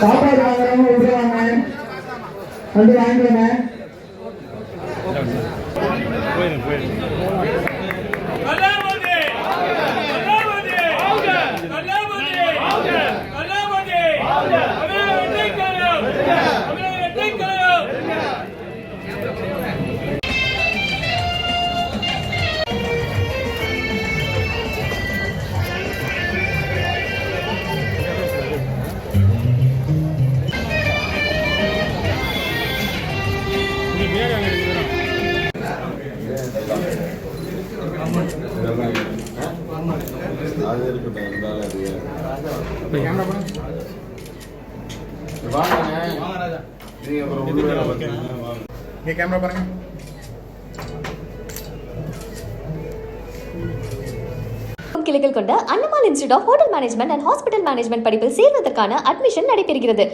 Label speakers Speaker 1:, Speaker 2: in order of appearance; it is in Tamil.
Speaker 1: சாப்பாடு வாங்குறவங்க விடுவாங்க, வந்து வாங்கிக்கோங்க.
Speaker 2: கிளைகள் கொண்ட அண்ணமால் institute of hotel management and hospital management படிப்பில் சேர்வதற்கான அட்மிஷன் நடைபெறுகிறது.